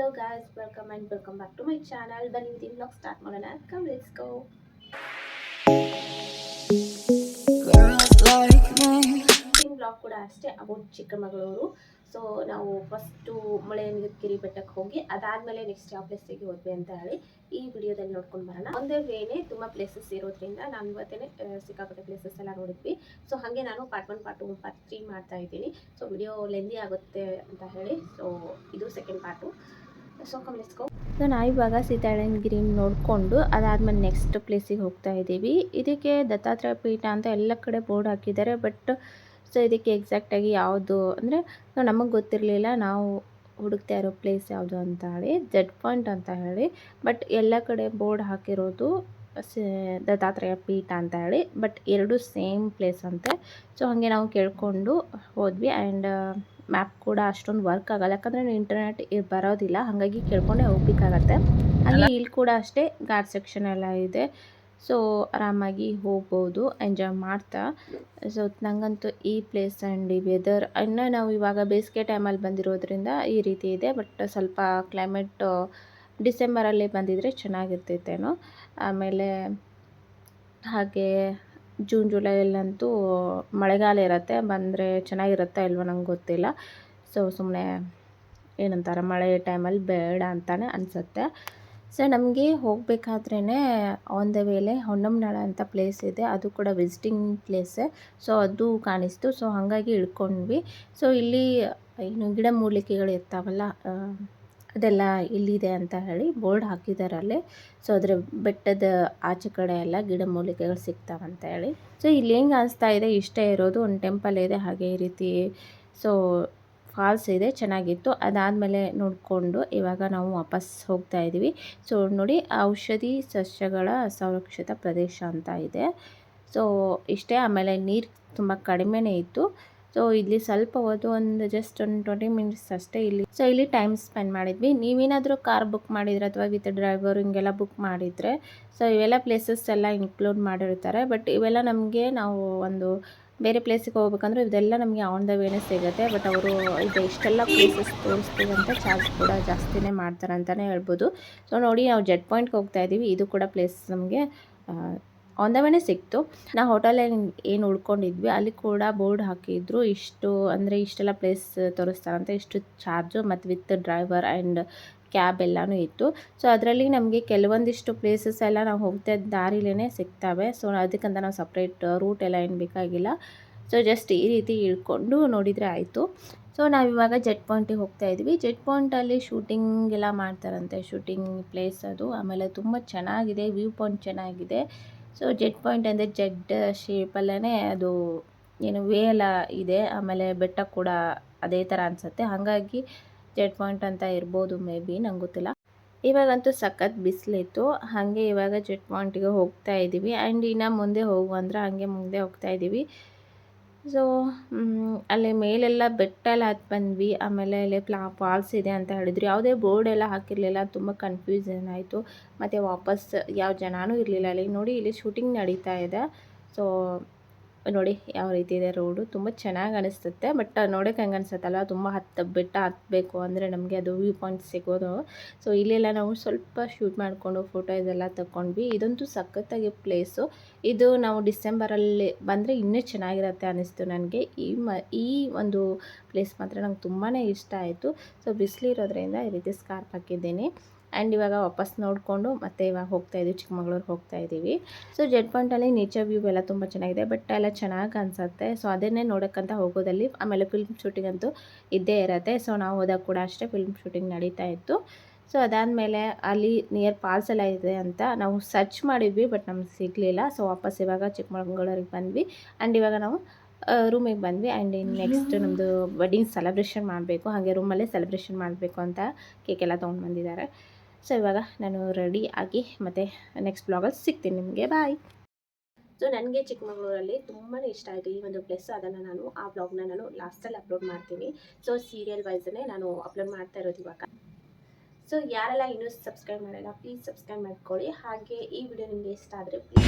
Hello guys, welcome back to my channel. Bani with vlog start ಮಾಡೋಣ. Come let's go. Vlog ಕೂಡ ಅಷ್ಟೇ about Chikkamagaluru. So ನಾವು first Mullayanagiri ಬೆಟ್ಟಕ್ಕೆ ಹೋಗಿ ಅದಾದಮೇಲೆ ನೆಕ್ಸ್ಟ್ ಯಾವ ಪ್ಲೇಸಿಗೆ ಹೋದ್ವಿ ಅಂತ ಹೇಳಿ ಈ ವಿಡಿಯೋದಲ್ಲಿ ನೋಡ್ಕೊಂಡು ಬರೋಣ. ಒಂದೇ ವೇನೆ ತುಂಬ ಪ್ಲೇಸಸ್ ಇರೋದ್ರಿಂದ ನಾನು ಇವತ್ತೇ ಸಿಕ್ಕಾಪಟ್ಟೆ ಪ್ಲೇಸಸ್ ಎಲ್ಲ ನೋಡಿದ್ವಿ. ಸೊ ಹಾಗೆ ನಾನು ಪಾರ್ಟ್ 1 ಪಾರ್ಟ್ 2 ಪಾರ್ಟ್ 3 ಮಾಡ್ತಾ ಇದ್ದೀನಿ. ಸೊ ವಿಡಿಯೋ ಲೆಂದಿ ಆಗುತ್ತೆ ಅಂತ ಹೇಳಿ ಸೊ ಇದು second part. So come let's go. So ನಾವು ಇವಾಗ ಸೀತಾಳಗಿರಿ ನೋಡಿಕೊಂಡು ಅದಾದಮೇಲೆ ನೆಕ್ಸ್ಟ್ ಪ್ಲೇಸಿಗೆ ಹೋಗ್ತಾ ಇದ್ದೀವಿ. ಇದಕ್ಕೆ ದತ್ತಾತ್ರೇಯ ಪೀಠ ಅಂತ ಎಲ್ಲ ಕಡೆ ಬೋರ್ಡ್ ಹಾಕಿದ್ದಾರೆ. ಬಟ್ ಸೊ ಇದಕ್ಕೆ ಎಕ್ಸಾಕ್ಟಾಗಿ ಯಾವುದು ಅಂದರೆ ನಮಗೆ ಗೊತ್ತಿರಲಿಲ್ಲ. ನಾವು ಹುಡುಕ್ತಾ ಇರೋ ಪ್ಲೇಸ್ ಯಾವುದು ಅಂತ ಹೇಳಿ ಜೆಡ್ ಪಾಯಿಂಟ್ ಅಂತ ಹೇಳಿ. ಬಟ್ ಎಲ್ಲ ಕಡೆ ಬೋರ್ಡ್ ಹಾಕಿರೋದು ದತ್ತಾತ್ರೇಯ ಪೀಠ ಅಂತ ಹೇಳಿ. ಬಟ್ ಎರಡು ಸೇಮ್ ಪ್ಲೇಸ್ ಅಂತೆ. ಸೊ ಹಾಗೆ ನಾವು ಕೇಳ್ಕೊಂಡು ಹೋದ್ವಿ. ಆ್ಯಂಡ್ ಮ್ಯಾಪ್ ಕೂಡ ಅಷ್ಟೊಂದು ವರ್ಕ್ ಆಗಲ್ಲ, ಯಾಕಂದರೆ ಇಂಟರ್ನೆಟ್ ಬರೋದಿಲ್ಲ. ಹಾಗಾಗಿ ಕೇಳ್ಕೊಂಡೆ ಹೋಗ್ಬೇಕಾಗತ್ತೆ. ಹಾಗೆ ಇಲ್ಲಿ ಕೂಡ ಅಷ್ಟೇ ಘಾಟ್ ಸೆಕ್ಷನ್ ಎಲ್ಲ ಇದೆ. ಸೊ ಆರಾಮಾಗಿ ಹೋಗ್ಬೋದು ಎಂಜಾಯ್ ಮಾಡ್ತಾ. ಸೊ ನನಗಂತೂ ಈ ಪ್ಲೇಸ್ ಆ್ಯಂಡ್ ಈ ವೆದರ್ ಇನ್ನು ನಾವು ಇವಾಗ ಬೇಸಿಗೆ ಟೈಮಲ್ಲಿ ಬಂದಿರೋದ್ರಿಂದ ಈ ರೀತಿ ಇದೆ. ಬಟ್ ಸ್ವಲ್ಪ ಕ್ಲೈಮೇಟ್ ಡಿಸೆಂಬರಲ್ಲಿ ಬಂದಿದ್ರೆ ಚೆನ್ನಾಗಿರ್ತೈತೇನೋ. ಆಮೇಲೆ ಹಾಗೆ ಜೂನ್ ಜುಲೈಯಲ್ಲಂತೂ ಮಳೆಗಾಲ ಇರುತ್ತೆ. ಬಂದರೆ ಚೆನ್ನಾಗಿರುತ್ತೆ ಇಲ್ವೋ ನಂಗೆ ಗೊತ್ತಿಲ್ಲ. ಸೊ ಸುಮ್ಮನೆ ಏನಂತಾರೆ ಮಳೆ ಟೈಮಲ್ಲಿ ಬೇಡ ಅಂತಲೇ ಅನಿಸುತ್ತೆ. ಸೊ ನಮಗೆ ಹೋಗಬೇಕಾದ್ರೇ ಆನ್ ದ ವೇಲೆ ಹೊನ್ನಂನಾಳ ಅಂತ ಪ್ಲೇಸ್ ಇದೆ. ಅದು ಕೂಡ ವಿಸಿಟಿಂಗ್ ಪ್ಲೇಸೇ. ಸೊ ಅದು ಕಾಣಿಸ್ತು. ಸೊ ಹಾಗಾಗಿ ಇಳ್ಕೊಂಡ್ವಿ. ಸೊ ಇಲ್ಲಿ ಏನು ಗಿಡ ಮೂಲಿಕೆಗಳು ಇರ್ತಾವಲ್ಲ ಅದೆಲ್ಲ ಇಲ್ಲಿದೆ ಅಂತ ಹೇಳಿ ಬೋರ್ಡ್ ಹಾಕಿದ್ದಾರೆ ಅಲ್ಲಿ. ಸೊ ಅದರ ಬೆಟ್ಟದ ಆಚೆ ಕಡೆ ಎಲ್ಲ ಗಿಡ ಮೂಲಿಕೆಗಳು ಸಿಗ್ತಾವಂತ ಹೇಳಿ. ಸೊ ಇಲ್ಲಿ ಹೆಂಗೆ ಅನಿಸ್ತಾ ಇದೆ ಇಷ್ಟೇ ಇರೋದು. ಒಂದು ಟೆಂಪಲ್ ಇದೆ, ಹಾಗೆ ಈ ರೀತಿ ಸೊ ಫಾಲ್ಸ್ ಇದೆ, ಚೆನ್ನಾಗಿತ್ತು. ಅದಾದಮೇಲೆ ನೋಡಿಕೊಂಡು ಇವಾಗ ನಾವು ವಾಪಸ್ ಹೋಗ್ತಾ ಇದ್ದೀವಿ. ಸೊ ನೋಡಿ ಔಷಧಿ ಸಸ್ಯಗಳ ಸಂರಕ್ಷಿತ ಪ್ರದೇಶ ಅಂತ ಇದೆ. ಸೊ ಇಷ್ಟೇ. ಆಮೇಲೆ ನೀರು ತುಂಬ ಕಡಿಮೆನೇ ಇತ್ತು. ಸೊ ಇಲ್ಲಿ ಸ್ವಲ್ಪ ಹೊತ್ತು ಒಂದು ಜಸ್ಟ್ ಒಂದು 20 ಮಿನಿಟ್ಸ್ ಅಷ್ಟೇ ಇಲ್ಲಿ. ಸೊ ಇಲ್ಲಿ ಟೈಮ್ ಸ್ಪೆಂಡ್ ಮಾಡಿದ್ವಿ. ನೀವೇನಾದರೂ ಕಾರ್ ಬುಕ್ ಮಾಡಿದರೆ ಅಥವಾ ವಿತ್ ಡ್ರೈವರ್ ಹಿಂಗೆಲ್ಲ ಬುಕ್ ಮಾಡಿದರೆ ಸೊ ಇವೆಲ್ಲ ಪ್ಲೇಸಸ್ ಎಲ್ಲ ಇನ್ಕ್ಲೂಡ್ ಮಾಡಿರ್ತಾರೆ. ಬಟ್ ಇವೆಲ್ಲ ನಮಗೆ ನಾವು ಒಂದು ಬೇರೆ ಪ್ಲೇಸಿಗೆ ಹೋಗ್ಬೇಕಂದ್ರೆ ಇದೆಲ್ಲ ನಮಗೆ ಆನ್ ದ ವೇನೇ ಸಿಗುತ್ತೆ. ಬಟ್ ಅವರು ಇದು ಇಷ್ಟೆಲ್ಲ ಪ್ಲೇಸಸ್ ತೋರಿಸ್ತೀವಿ ಅಂತ ಚಾರ್ಜ್ ಕೂಡ ಜಾಸ್ತಿನೇ ಮಾಡ್ತಾರೆ ಅಂತಲೇ ಹೇಳ್ಬೋದು. ಸೊ ನೋಡಿ ನಾವು ಜೆಡ್ ಪಾಯಿಂಟ್ಗೆ ಹೋಗ್ತಾ ಇದ್ದೀವಿ. ಇದು ಕೂಡ ಪ್ಲೇಸ್ ನಮಗೆ ಆನ್ ದ ವೇನೇ ಸಿಕ್ತು. ನಾವು ಹೋಟೆಲಲ್ಲಿ ಏನು ಉಳ್ಕೊಂಡಿದ್ವಿ ಅಲ್ಲಿ ಕೂಡ ಬೋರ್ಡ್ ಹಾಕಿದ್ರು. ಇಷ್ಟು ಅಂದರೆ ಇಷ್ಟೆಲ್ಲ ಪ್ಲೇಸ್ ತೋರಿಸ್ತಾರಂತೆ, ಇಷ್ಟು ಚಾರ್ಜು ಮತ್ತು ವಿತ್ ಡ್ರೈವರ್ ಆ್ಯಂಡ್ ಕ್ಯಾಬ್ ಎಲ್ಲನೂ ಇತ್ತು. ಸೊ ಅದರಲ್ಲಿ ನಮಗೆ ಕೆಲವೊಂದಿಷ್ಟು ಪ್ಲೇಸಸ್ ಎಲ್ಲ ನಾವು ಹೋಗ್ತಾ ದಾರಿಲೇ ಸಿಗ್ತವೆ. ಸೊ ಅದಕ್ಕಂತ ನಾವು ಸಪ್ರೇಟ್ ರೂಟ್ ಎಲ್ಲ ಏನು ಬೇಕಾಗಿಲ್ಲ. ಸೊ ಜಸ್ಟ್ ಈ ರೀತಿ ಇಳ್ಕೊಂಡು ನೋಡಿದರೆ ಆಯಿತು. ಸೊ ನಾವಿವಾಗ ಜೆಡ್ ಪಾಯಿಂಟಿಗೆ ಹೋಗ್ತಾ ಇದ್ವಿ. ಜೆಡ್ ಪಾಯಿಂಟಲ್ಲಿ ಶೂಟಿಂಗ್ ಎಲ್ಲ ಮಾಡ್ತಾರಂತೆ, ಶೂಟಿಂಗ್ ಪ್ಲೇಸ್ ಅದು. ಆಮೇಲೆ ತುಂಬ ಚೆನ್ನಾಗಿದೆ, ವ್ಯೂ ಪಾಯಿಂಟ್ ಚೆನ್ನಾಗಿದೆ. ಸೊ ಜೆಡ್ ಪಾಯಿಂಟ್ ಅಂದರೆ ಜೆಡ್ ಶೇಪಲ್ಲೇ ಅದು ಏನು ವೇ ಎಲ್ಲ ಇದೆ. ಆಮೇಲೆ ಬೆಟ್ಟ ಕೂಡ ಅದೇ ಥರ ಅನಿಸುತ್ತೆ. ಹಾಗಾಗಿ ಜೆಡ್ ಪಾಯಿಂಟ್ ಅಂತ ಇರ್ಬೋದು ಮೇ ಬಿ, ನಂಗೆ ಗೊತ್ತಿಲ್ಲ. ಇವಾಗಂತೂ ಸಖತ್ ಬಿಸಿಲಿತ್ತು. ಹಾಗೆ ಇವಾಗ ಜೆಡ್ ಪಾಯಿಂಟಿಗೆ ಹೋಗ್ತಾ ಇದ್ದೀವಿ. ಆ್ಯಂಡ್ ಇನ್ನು ಮುಂದೆ ಹೋಗುವಂದ್ರೆ ಹಾಗೆ ಮುಂದೆ ಹೋಗ್ತಾ ಇದ್ದೀವಿ. ಸೊ ಅಲ್ಲಿ ಮೇಲೆಲ್ಲ ಬೆಟ್ಟ ಎಲ್ಲ ಹತ್ತು ಬಂದ್ವಿ. ಆಮೇಲೆ ಅಲ್ಲಿ ಫಾಲ್ಸ್ ಇದೆ ಅಂತ ಹೇಳಿದ್ರು. ಯಾವುದೇ ಬೋರ್ಡ್ ಎಲ್ಲ ಹಾಕಿರಲಿಲ್ಲ. ತುಂಬ ಕನ್ಫ್ಯೂಷನ್ ಆಯಿತು. ಮತ್ತು ವಾಪಸ್ ಯಾವ ಜನನೂ ಇರಲಿಲ್ಲ ಅಲ್ಲಿ. ನೋಡಿ ಇಲ್ಲಿ ಶೂಟಿಂಗ್ ನಡೀತಾ ಇದೆ. ಸೊ ನೋಡಿ ಯಾವ ರೀತಿ ಇದೆ ರೋಡು, ತುಂಬ ಚೆನ್ನಾಗಿ ಅನಿಸುತ್ತೆ. ಬಟ್ ನೋಡೋಕೆ ಹೆಂಗೆ ಅನಿಸುತ್ತಲ್ಲ, ತುಂಬ ಬೆಟ್ಟ ಹತ್ತಬೇಕು ಅಂದರೆ ನಮಗೆ ಅದು ವ್ಯೂ ಪಾಯಿಂಟ್ ಸಿಗೋದು. ಸೊ ಇಲ್ಲೆಲ್ಲ ನಾವು ಸ್ವಲ್ಪ ಶೂಟ್ ಮಾಡಿಕೊಂಡು ಫೋಟೋ ಇದೆಲ್ಲ ತಗೊಂಡ್ವಿ. ಇದಂತೂ ಸಖತ್ತಾಗಿ ಪ್ಲೇಸು. ಇದು ನಾವು ಡಿಸೆಂಬರಲ್ಲಿ ಬಂದರೆ ಇನ್ನೂ ಚೆನ್ನಾಗಿರುತ್ತೆ ಅನ್ನಿಸ್ತು ನನಗೆ. ಈ ಒಂದು ಪ್ಲೇಸ್ ಮಾತ್ರ ನಂಗೆ ತುಂಬಾ ಇಷ್ಟ ಆಯಿತು. ಸೊ ಬಿಸಿಲಿರೋದ್ರಿಂದ ಈ ರೀತಿ ಸ್ಕಾರ್ಫ್ ಹಾಕಿದ್ದೀನಿ. ಆ್ಯಂಡ್ ಇವಾಗ ವಾಪಸ್ ನೋಡಿಕೊಂಡು ಮತ್ತೆ ಇವಾಗ ಹೋಗ್ತಾ ಇದ್ದೀವಿ, ಚಿಕ್ಕಮಗಳೂರಿಗೆ ಹೋಗ್ತಾ ಇದ್ದೀವಿ. ಸೊ ಜೆಡ್ ಪಾಯಿಂಟಲ್ಲಿ ನೇಚರ್ ವ್ಯೂ ಎಲ್ಲ ತುಂಬ ಚೆನ್ನಾಗಿದೆ, ಬೆಟ್ಟ ಎಲ್ಲ ಚೆನ್ನಾಗಿ ಅನಿಸುತ್ತೆ. ಸೊ ಅದನ್ನೇ ನೋಡೋಕ್ಕಂತ ಹೋಗೋದಲ್ಲಿ. ಆಮೇಲೆ ಫಿಲ್ಮ್ ಶೂಟಿಂಗ್ ಅಂತೂ ಇದ್ದೇ ಇರುತ್ತೆ. ಸೊ ನಾವು ಹೋದಾಗ ಕೂಡ ಅಷ್ಟೇ ಫಿಲ್ಮ್ ಶೂಟಿಂಗ್ ನಡೀತಾ ಇತ್ತು. ಸೊ ಅದಾದಮೇಲೆ ಅಲ್ಲಿ ನಿಯರ್ ಫಾಲ್ಸ್ ಎಲ್ಲ ಇದೆ ಅಂತ ನಾವು ಸರ್ಚ್ ಮಾಡಿದ್ವಿ, ಬಟ್ ನಮ್ಗೆ ಸಿಗಲಿಲ್ಲ. ಸೊ ವಾಪಸ್ ಇವಾಗ ಚಿಕ್ಕಮಗಳೂರಿಗೆ ಬಂದ್ವಿ. ಆ್ಯಂಡ್ ಇವಾಗ ನಾವು ರೂಮಿಗೆ ಬಂದ್ವಿ. ಆ್ಯಂಡ್ ಇನ್ನು ನೆಕ್ಸ್ಟ್ ನಮ್ಮದು ವೆಡ್ಡಿಂಗ್ ಸೆಲೆಬ್ರೇಷನ್ ಮಾಡಬೇಕು. ಹಾಗೆ ರೂಮಲ್ಲೇ ಸೆಲೆಬ್ರೇಷನ್ ಮಾಡಬೇಕು ಅಂತ ಕೇಕೆಲ್ಲ ತೊಗೊಂಡು ಬಂದಿದ್ದಾರೆ. ಸೊ ಇವಾಗ ನಾನು ರೆಡಿ ಆಗಿ ಮತ್ತೆ ನೆಕ್ಸ್ಟ್ ಬ್ಲಾಗಲ್ಲಿ ಸಿಗ್ತೀನಿ ನಿಮಗೆ. ಬಾಯ್. ಸೊ ನನಗೆ ಚಿಕ್ಕಮಗಳೂರಲ್ಲಿ ತುಂಬಾ ಇಷ್ಟ ಆಯಿತು ಈ ಒಂದು ಪ್ಲೇಸ್. ಅದನ್ನು ನಾನು ಆ ಬ್ಲಾಗ್ನ ನಾನು ಲಾಸ್ಟಲ್ಲಿ ಅಪ್ಲೋಡ್ ಮಾಡ್ತೀನಿ. ಸೊ ಸೀರಿಯಲ್ ವೈಸನ್ನೇ ನಾನು ಅಪ್ಲೋಡ್ ಮಾಡ್ತಾ ಇರೋದು ಇವಾಗ. ಸೊ ಯಾರೆಲ್ಲ ಇನ್ನೂ ಸಬ್ಸ್ಕ್ರೈಬ್ ಮಾಡಿಲ್ಲ ಪ್ಲೀಸ್ ಸಬ್ಸ್ಕ್ರೈಬ್ ಮಾಡ್ಕೊಳ್ಳಿ. ಹಾಗೆ ಈ ವಿಡಿಯೋ ನಿಮಗೆ ಇಷ್ಟ ಆದರೆ ಪ್ಲೀಸ್